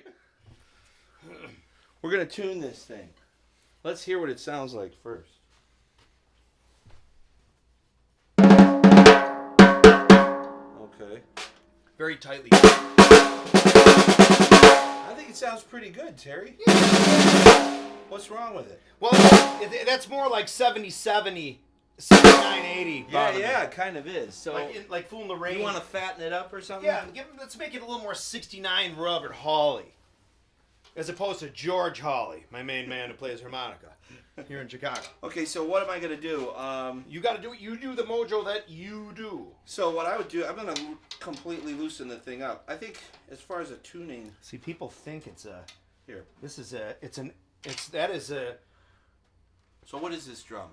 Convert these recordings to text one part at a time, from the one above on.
right. We're going to tune this thing. Let's hear what it sounds like first. Okay. Very tightly. I think it sounds pretty good, Terry. What's wrong with it? Well, that's more like 70-70, 79-80. Yeah, it kind of is. So, like Fool in the Rain. You want to fatten it up or something? Yeah, let's make it a little more 69 Robert Hawley. As opposed to George Hawley, my main man who plays harmonica here in Chicago. Okay, so what am I going to do? You got to do it. You do the mojo that you do. So what I would do, I'm going to completely loosen the thing up. I think as far as a tuning... See, people think it's a... Here. This is a... That is a... So what is this drum?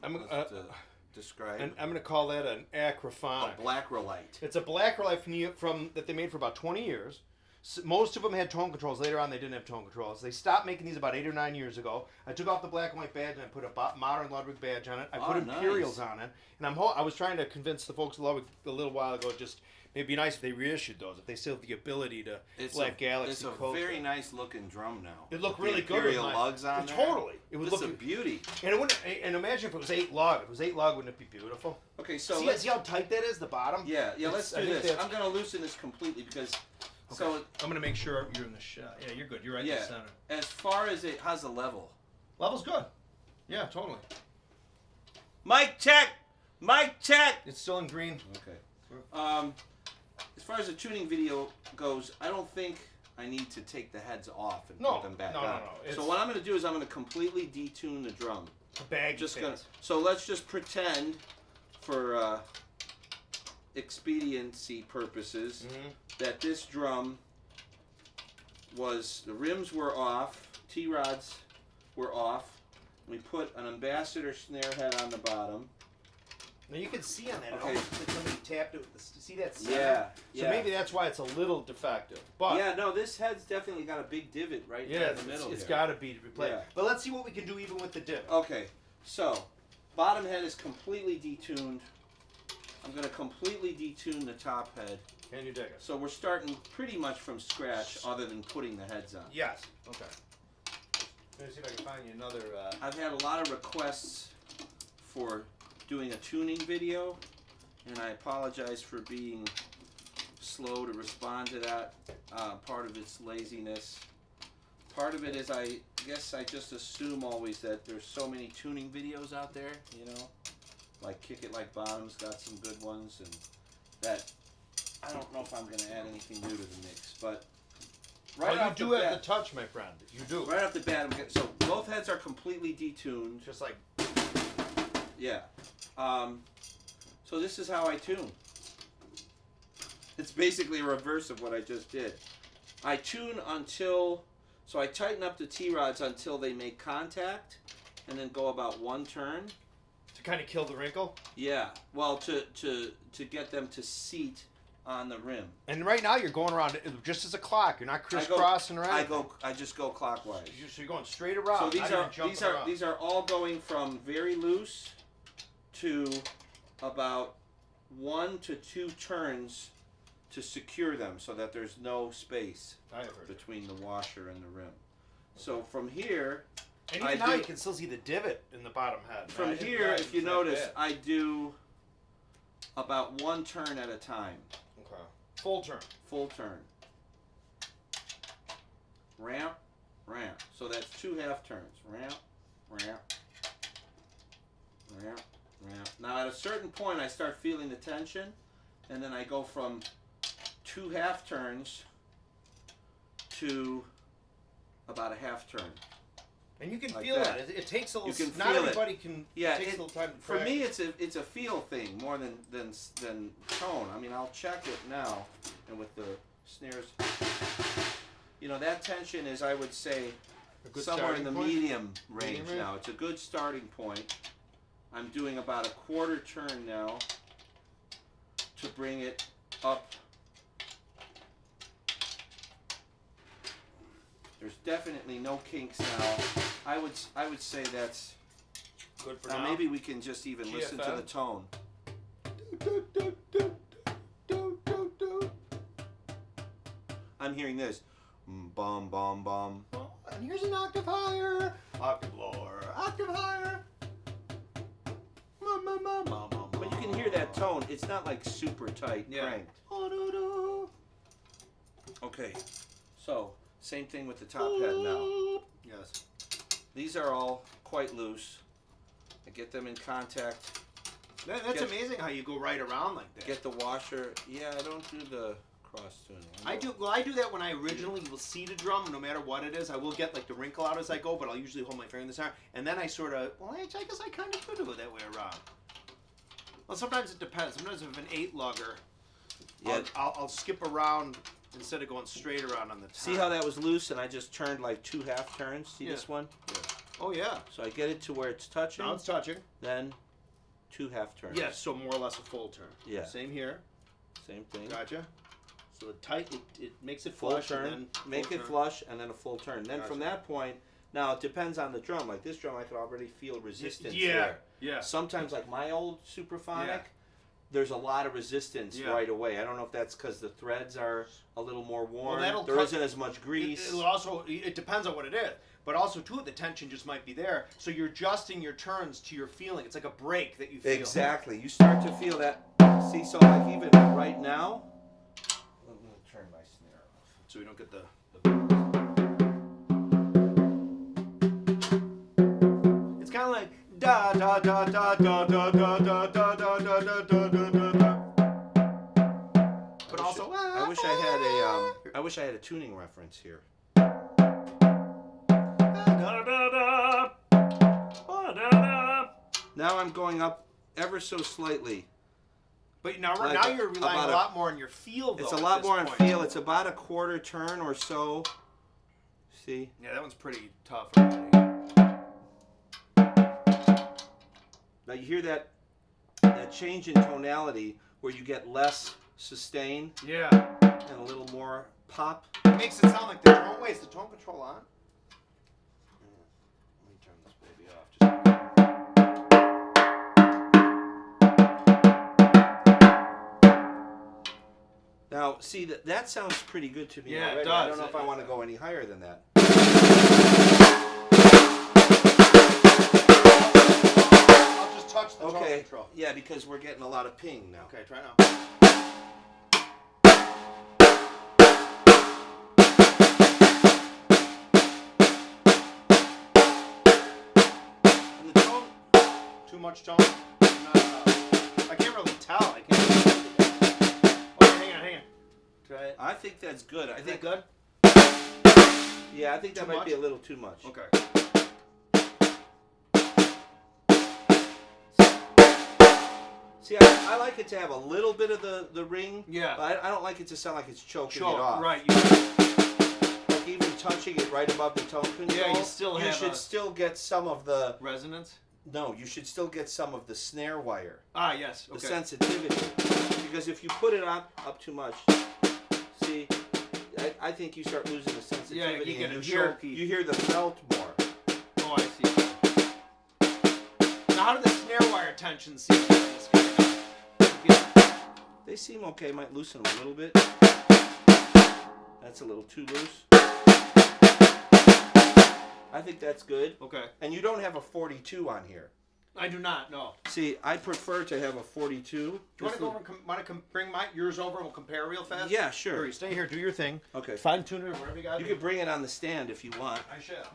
Describe. I'm going to call that an Acrophonic. A Blackcrolite. It's a Blackcrolite from that they made for about 20 years. Most of them had tone controls. Later on, they didn't have tone controls. They stopped making these about 8 or 9 years ago. I took off the black and white badge and I put a modern Ludwig badge on it. I put Imperials on it. And I was trying to convince the folks at Ludwig a little while ago, just it'd be nice if they reissued those, if they still have the ability to Black Galaxy. It's a very nice looking drum now. It looked really good. Imperial lugs on there. Totally. It would look a beauty. And imagine if it was 8 lug. If it was 8 lug, wouldn't it be beautiful? Okay, so see how tight that is, the bottom? Yeah, let's do this. I'm going to loosen this completely because... Okay. So I'm going to make sure you're in the shot. Yeah, you're good. You're right in the center. As far as it has a level. Level's good. Yeah, totally. Mic check! Mic check! It's still in green. Okay. As far as the tuning video goes, I don't think I need to take the heads off and put them back on. No. So what I'm going to do is I'm going to completely detune the drum. So let's just pretend for expediency purposes that this drum the rims were off, T-rods were off. We put an ambassador snare head on the bottom. Now you can see on that, it almost like somebody tapped it with the, see that center? Yeah. So maybe that's why it's a little defective. But yeah, no, this head's definitely got a big divot right there in the middle. It's got to be replaced. Yeah. But let's see what we can do even with the divot. Okay, so bottom head is completely detuned. I'm going to completely detune the top head. Can you dig it? So we're starting pretty much from scratch other than putting the heads on. Yes. Okay. Let me see if I can find you another... I've had a lot of requests for doing a tuning video, and I apologize for being slow to respond to that. Part of it's laziness. Part of it is I guess I just assume always that there's so many tuning videos out there, you know? Like Kick It Like Bottom's got some good ones, and that I don't know if I'm going to add anything new to the mix, but right off the bat, have the touch, my friend. You do. Right off the bat, so both heads are completely detuned, just like yeah. So this is how I tune. It's basically a reverse of what I just did. I tune so I tighten up the T-rods until they make contact, and then go about 1 turn. Kind of kill the wrinkle? Yeah. Well, to get them to seat on the rim. And right now you're going around just as a clock. You're not crisscrossing around. I just go clockwise. So you're going straight around. So these are all going from very loose to about 1 to 2 turns to secure them so that there's no space between the washer and the rim. So from here. And even now you can still see the divot in the bottom head. From here, if you notice, I do about 1 turn at a time. Okay. Full turn. Full turn. Ramp, ramp. So that's 2 half turns. Ramp, ramp, ramp, ramp. Now at a certain point, I start feeling the tension, and then I go from 2 half turns to about a half turn. And you can feel that. It takes a little. You can not feel everybody can. Yeah, it takes a little time to for me, it's a feel thing more than tone. I mean, I'll check it now, and with the snares, you know, that tension is, I would say, somewhere in the medium range now. It's a good starting point. I'm doing about a 1/4 turn now to bring it up. There's definitely no kinks now. I would say that's good for now. Maybe we can just even listen to the tone. I'm hearing this. bum, bum, bum. And here's an octave higher, octave lower, octave higher. But you can hear that tone. It's not like super tight cranked. Okay, so same thing with the top head now. Yes. These are all quite loose. I get them in contact. That's amazing how you go right around like that. Get the washer. Yeah, I don't do the cross tuning. I do. Well, I do that when I originally will seat a drum, no matter what it is. I will get like the wrinkle out as I go, but I'll usually hold my finger in the center, and then I sort of. Well, I guess I kind of do it that way around. Well, sometimes it depends. Sometimes if an 8-lugger, yeah, I'll skip around instead of going straight around on the top. See how that was loose, and I just turned like 2 half turns. See this one? Yeah. Oh yeah. So I get it to where it's touching. Now it's touching. Then 2 half turns. Yes, so more or less a full turn. Yeah. Same here. Same thing. Gotcha. So the tight, it makes it Full flush. turn. And then Make it flush, and then a full turn. Then from that point, now it depends on the drum. Like this drum, I could already feel resistance there. Yeah. Sometimes, like my old Supraphonic, there's a lot of resistance right away. I don't know if that's because the threads are a little more worn. There isn't as much grease. It depends on what it is. But also, too, the tension just might be there. So you're adjusting your turns to your feeling. It's like a break that you feel. Exactly. You start to feel that. See, so like even right now, let me turn my snare off. So we don't get the it's kind of like da da da da da da da da da da da da da da. But also, I wish I had a tuning reference here. Now I'm going up ever so slightly. But now you're relying a lot more on your feel, though. It's a lot more on feel. It's about a quarter turn or so. See? Yeah, that one's pretty tough already. Now you hear that change in tonality where you get less sustain and a little more pop. It makes it sound like the tone. Wait, is the tone control on? Let me turn this baby off. Now, see, that sounds pretty good to me already. It does. I don't know if I want to go any higher than that. I'll just touch the tone control. Yeah, because we're getting a lot of ping now. Okay, try now. And the tone? Too much tone? I can't really tell. I can't. Okay, hang on. Try it. I think that's good. I think good? Yeah, I think that might be a little too much. Okay. See, I like it to have a little bit of the ring. Yeah. But I don't like it to sound like it's choking it off. Right. Like even touching it right above the tone control. Yeah, you should still get some of the resonance. No, you should still get some of the snare wire. Ah, yes. Okay. The sensitivity. Because if you put it up too much, see, I think you start losing the sensitivity. Yeah, you get and a choky. You hear the felt more. Oh, I see. Now, how do the snare wire tensions seem in this kind of? They seem okay. Might loosen them a little bit. That's a little too loose. I think that's good. Okay. And you don't have a 42 on here. I do not, no. See, I prefer to have a 42. Do you want to go over and bring yours over and we'll compare real fast? Yeah, sure. Hurry, stay here, do your thing. Okay. Fine tune it, wherever you got it. You can bring it on the stand if you want. I shall.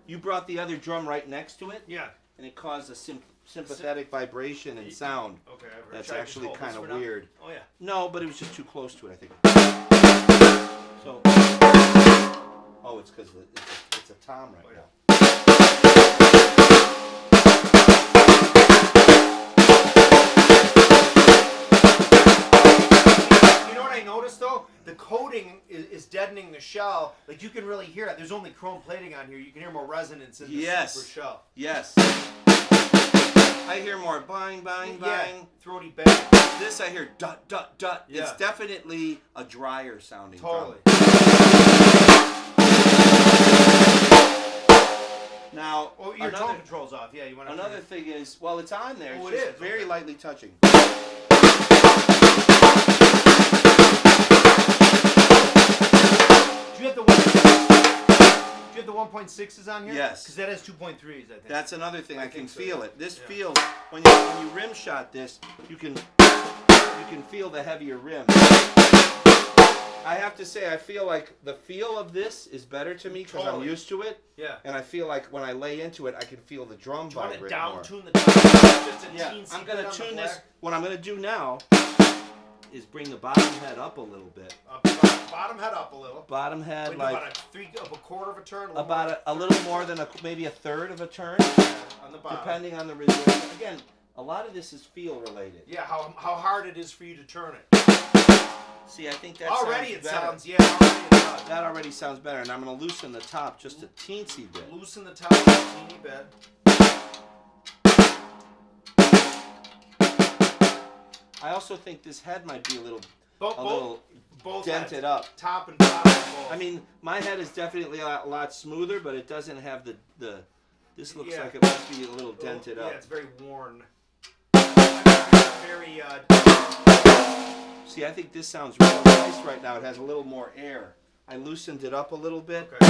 You brought the other drum right next to it. Yeah. And it caused a sympathetic vibration and sound. Okay. That's actually kind of weird. Oh, yeah. No, but it was just too close to it, I think. So. Oh, it's because it's a tom right now. You know what I noticed, though? The coating is deadening the shell. Like, you can really hear it. There's only chrome plating on here. You can hear more resonance in the super shell. Yes. I hear more bang, bang, bang. Yeah, throaty bang. This I hear dut, dut, dut. Yeah. It's definitely a drier sounding drum. your tone control's off. Yeah, you want to. Another thing is, well, it's on there. Oh, It's it just is. very lightly touching. Do you have the 1.6s on here? Yes. Because that has 2.3s, I think. That's another thing. I can so, feel yeah. it. This Yeah. feels when you rim shot this, you can feel the heavier rim. I have to say, I feel like the feel of this is better to me because I'm used to it. Yeah. And I feel like when I lay into it, I can feel the drum vibrate more. Do you want to down tune the top? Just a teensy I'm gonna bit on tune the this. black? What I'm gonna do now is bring the bottom head up a little bit. Bottom head up a little. Bottom head Wait, like about a quarter of a turn. a little more than maybe a third of a turn, on the bottom. depending on the result. Again, a lot of this is feel related. Yeah, how hard it is for you to turn it. See, I think that already sounds it better. sounds already it does. That already sounds better, and I'm going to loosen the top just a teensy bit. Loosen the top a teeny bit. I also think this head might be a little Both dented heads, up. top and bottom. Both. I mean, my head is definitely a lot smoother, but it doesn't have the. This looks Yeah. like it must be a little dented up. Yeah, it's very worn. Very. See, I think this sounds real nice right now. It has a little more air. I loosened it up a little bit. Okay.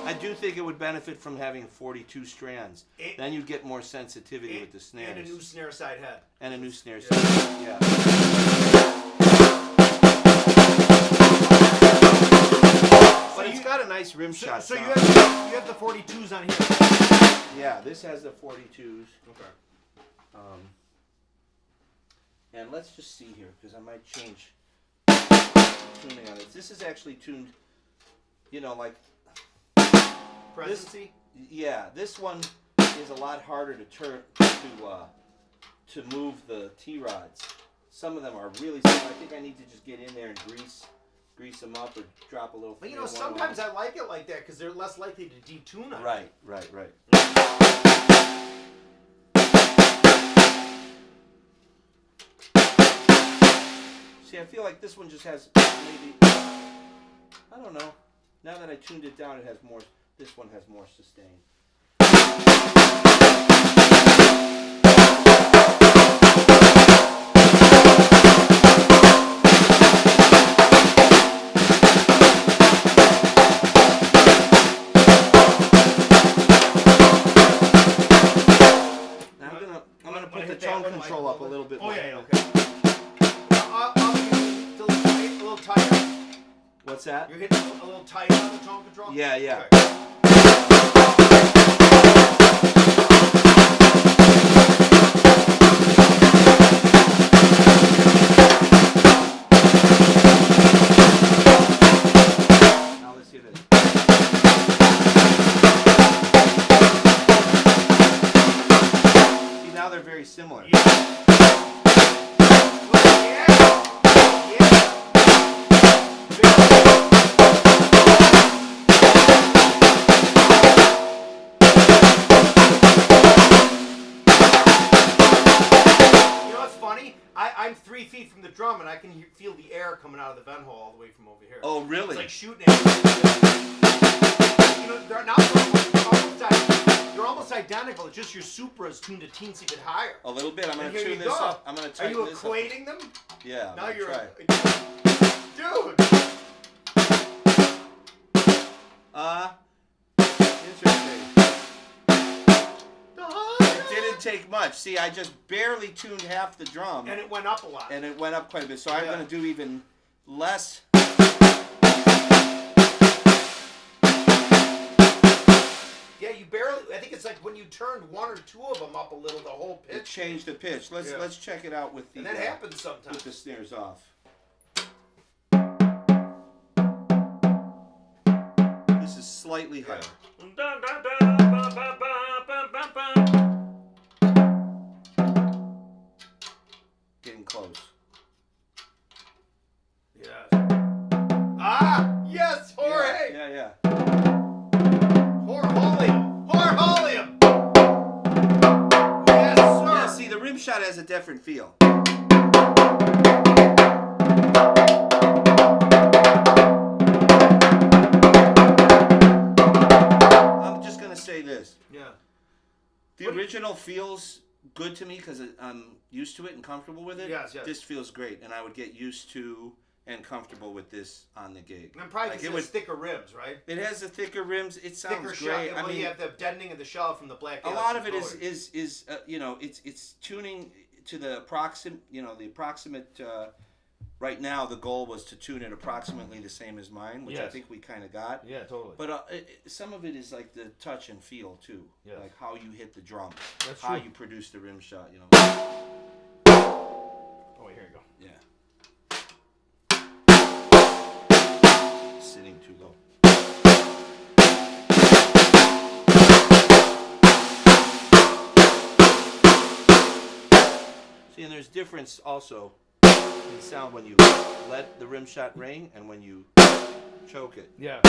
I do think it would benefit from having 42 strands. Then you'd get more sensitivity with the snares. And a new snare side head. And a new snare Yeah. side, yeah. But it's got a nice rim shot So you sound. have the 42s on here. Yeah, this has the 42s. Okay. And let's just see here, because I might change tuning on it. This is actually tuned, like... Presidency? Yeah, this one is a lot harder to turn, to move the T-rods. Some of them are really simple. I think I need to just get in there and grease them up or drop a little. But sometimes I like it like that because they're less likely to detune on. Right. See, I feel like this one just has maybe, I don't know. Now that I tuned it down, it has more. This one has more sustain. Now I'm gonna put the tone control up a little bit more. Oh yeah, okay. A little tighter. What's that? You're hitting a little tighter on the tone control? Yeah. Okay. Now let's see this. See, now they're very similar. I'm 3 feet from the drum and I can feel the air coming out of the vent hole all the way from over here. Oh, really? It's like shooting at they're almost identical. It's just your Supra's tuned a teensy bit higher. A little bit. I'm going to tune this up. I'm going to tighten this up. Are you equating them? Yeah. Now you're try. Dude. Interesting. It didn't take much. See, I just barely tuned half the drum. And it went up a lot. And it went up quite a bit. So I'm going to do even less. Yeah, you barely. I think it's like when you turned one or two of them up a little, the whole pitch. It changed the pitch. Let's check it out with the. And that happens sometimes. With the snares off. This is slightly higher. Getting close. Yes. Ah! Yes, Jorge! Yeah. Horholium! Yes, sir! Yeah, see, the Rimshot has a different feel. feels good to me because I'm used to it and comfortable with it. Yes. This feels great, and I would get used to and comfortable with this on the gig. And I'm probably it would thicker rims, right? It has the thicker rims. It sounds thicker great. Shell. I mean, you have the deadening of the shell from the Black a Galaxy. lot of it is you know, it's tuning to the approximate. Right now, the goal was to tune it approximately the same as mine, which I think we kind of got. Yeah, totally. But some of it is like the touch and feel too, like how you hit the drum, how you produce the rim shot. You know. Oh, wait, here you go. Yeah. Sitting too low. See, and there's difference also in sound when you let the rim shot ring and when you choke it. Yeah.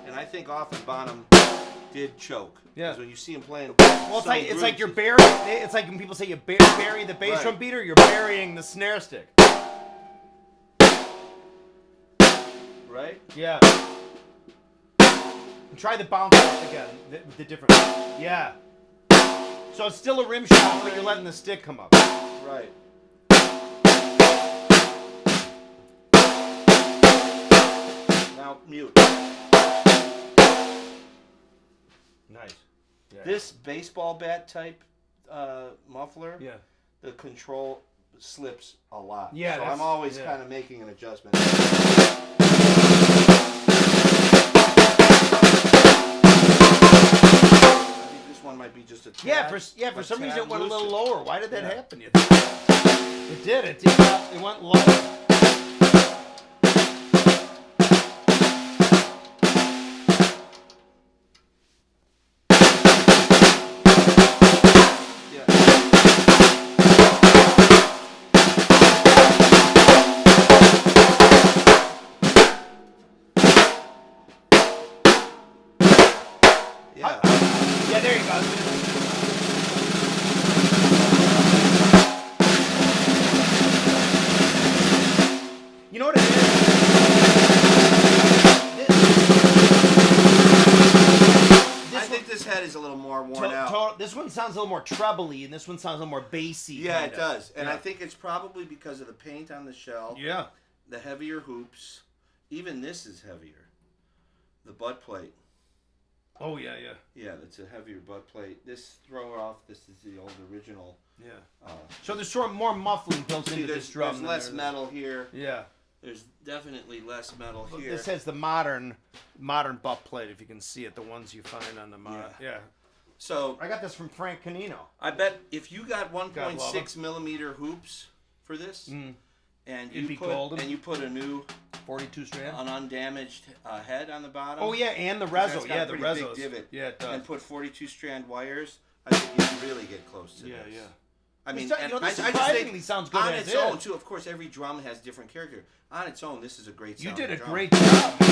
And I think often Bonham did choke. Yeah. Because when you see him playing, well, it's like you're burying. It's like when people say you bury the bass drum beater, you're burying the snare stick. Right? Yeah. And try the bounce again. The difference. Yeah. So it's still a rim shot, but you're letting the stick come up. Right. Now mute. Nice. Yeah. This baseball bat type muffler, the control slips a lot. Yeah. So I'm always kind of making an adjustment. One might be just a tad, for some reason it went looser. a little lower. Why did that happen? You think? It did. It went lower. Yeah, there you go. You know what it is? I think this head is a little more worn out. This one sounds a little more trebly, and this one sounds a little more bassy. Yeah, it does. And I think it's probably because of the paint on the shell. Yeah. The heavier hoops. Even this is heavier. The butt plate. Oh, yeah. Yeah, that's a heavier butt plate. This throw off, this is the old original. Yeah. So there's sort of more muffling built into this drum. There's less metal here. Yeah. There's definitely less metal here. This has the modern butt plate, if you can see it, the ones you find on the modern. Yeah. So I got this from Frank Canino. I bet if you got 1.6 millimeter hoops for this, and you put a new 42 strand, an undamaged head on the bottom. Oh yeah, and the reso. Yeah, the reso. Big divot. Yeah, it does. And put 42 strand wires. I think you really get close to this. Yeah. I mean, this surprisingly sounds good on as its own too. Of course, every drum has different character. On its own, this is a great. You did a drum. great job. You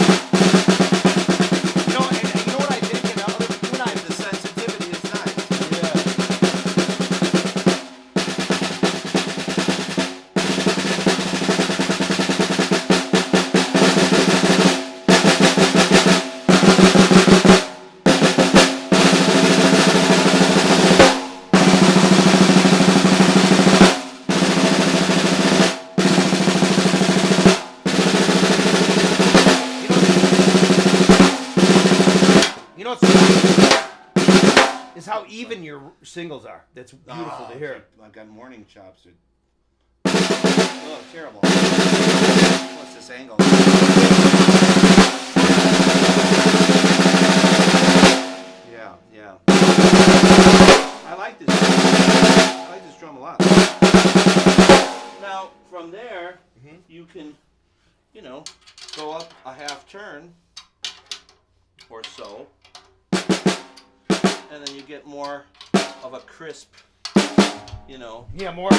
know what I think? The sensitivity is nice. Is how even your singles are. That's beautiful to hear. I've got morning chops. Oh, terrible. What's this angle? Yeah. I like this. I like this drum a lot. Now, from there, you can, go up a half turn or so, and then you get more of a crisp, Yeah, more.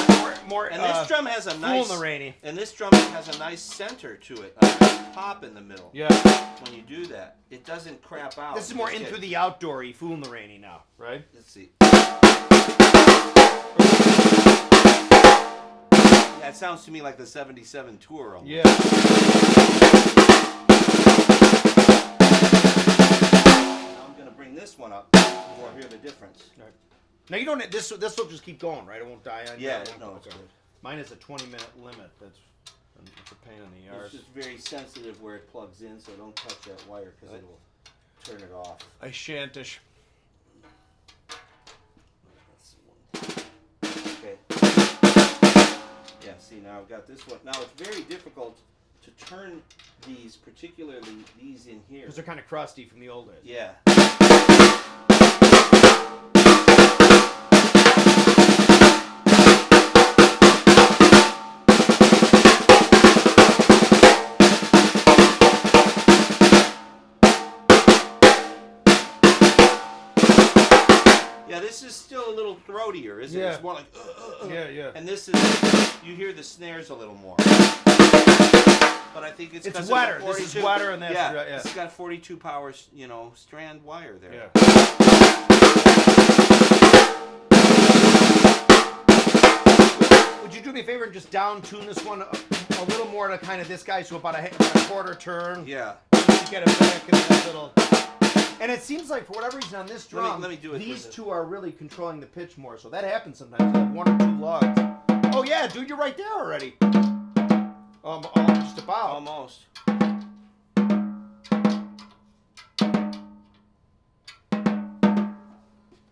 And this drum has a nice. Fool in the rainy. And this drum has a nice center to it, a nice pop in the middle. Yeah. When you do that, it doesn't crap out. This is more in through the outdoory, Fool in the rainy now, right? Let's see. Yeah, it sounds to me like the '77 tour almost. Yeah. Now I'm gonna bring this one up before I hear the difference. Right. Now you don't. This will just keep going, right? It won't die on you. Yeah, It won't- no, it's okay. good. Mine is a 20-minute limit. That's a pain in the It's arse. just very sensitive where it plugs in, so don't touch that wire because it will turn it off. I shantish. Okay. Yeah, see, now I've got this one. Now it's very difficult to turn these, particularly these in here. Because they're kind of crusty from the old days. Yeah. Yeah, this is still a little throatier, isn't it? Yeah. It's more like, Yeah. And this is, you hear the snares a little more. But I think it's It's 'cause wetter. of the This 42. is wetter, and that's yeah. yeah. It's got 42 power, strand wire there. Yeah. Would you do me a favor and just down tune this one a little more to kind of this guy, so about a quarter turn? Yeah. To get it back in that little. And it seems like for whatever reason on this drum, let me do it these with two are really controlling the pitch more. So that happens sometimes. You have 1 or 2 lugs. Oh yeah, dude, you're right there already. Just about. Almost.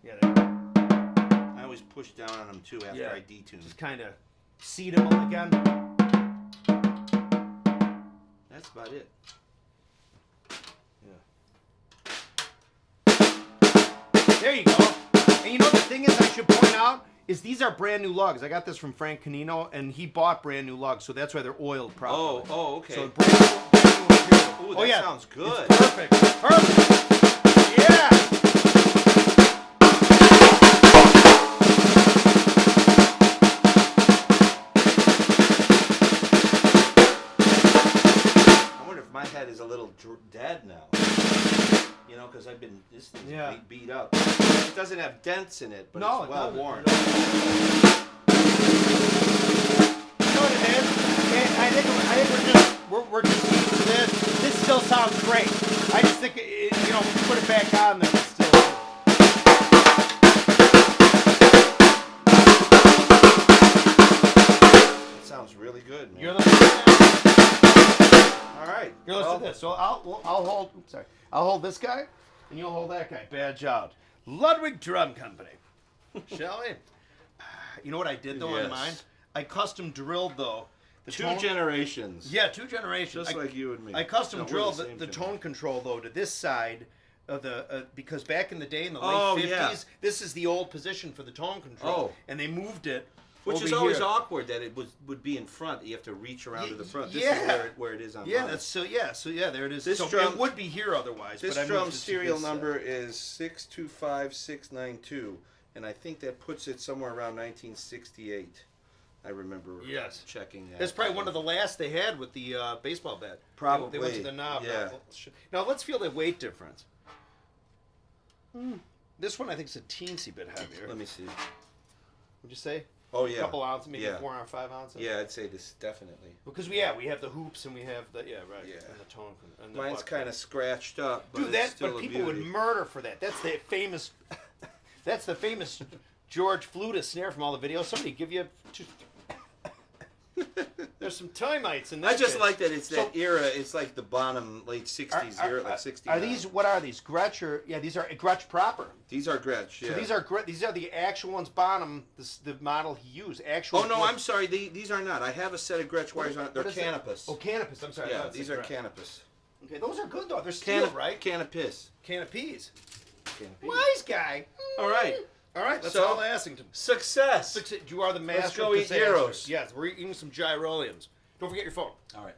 Yeah. I always push down on them too after I detune. Just kind of seed them again. That's about it. There you go. And you know the thing is, I should point out, is these are brand new lugs. I got this from Frank Canino, and he bought brand new lugs, so that's why they're oiled properly. Oh, okay. So brand new Imperial. Ooh, that sounds good. It's perfect. Perfect. Yeah. I wonder if my head is a little dead now. Because this thing's beat up. It doesn't have dents in it, but it's well worn. You know what it is? I think we're just used to this. This still sounds great. I just think when you put it back on there, it's still. It sounds really good, man. You're listening. All right. You're listening to this. So I'll hold. Oops, sorry. I'll hold this guy, and you'll hold that guy. Badge out. Ludwig Drum Company. Shall we? You know what I did though on mine? I custom drilled though. Two generations. Yeah, 2 generations. Just like you and me. I custom drilled the the tone control though to this side of the because back in the day in the late 50s, this is the old position for the tone control, and they moved it. Which is always awkward that it would be in front. You have to reach around to the front. This is where it is on mine. That's so there it is. This so drum, it would be here otherwise. This but drum's serial number is 625692, and I think that puts it somewhere around 1968. I remember checking that. That's probably one of the last they had with the baseball bat. Probably. They went to the knob. Yeah. Now let's feel the weight difference. This one I think is a teensy bit heavier. Let me see. Would you say? Oh yeah. A couple ounces, maybe 4 or 5 ounces. Yeah, I'd say this definitely. Because we have the hoops and we have the and the tone. And the mine's kind of scratched up, but dude, it's still but a people beauty. would murder for that. That's the famous. That's the famous George flutist snare from all the videos. Somebody give you there's some termites in that. I just bitch. like that it's that era. It's like the Bonham late 60s era, like 69. Are these, what are these? Gretsch or, these are Gretsch proper. These are Gretsch, yeah. So these are the actual ones Bonham, the model he used. Actual. Oh, no, I'm sorry. These are not. I have a set of Gretsch wires on it. They're Canopus. Oh, Canopus. I'm sorry. Yeah, these are Canopus. Okay, those are good, though. They're steel, right? Canopus. Canopies. Wise guy. All right. All right, let's So, all Assington. Success. You are the master Let's go of eat disaster. gyros. Yes, we're eating some gyroleans. Don't forget your phone. All right.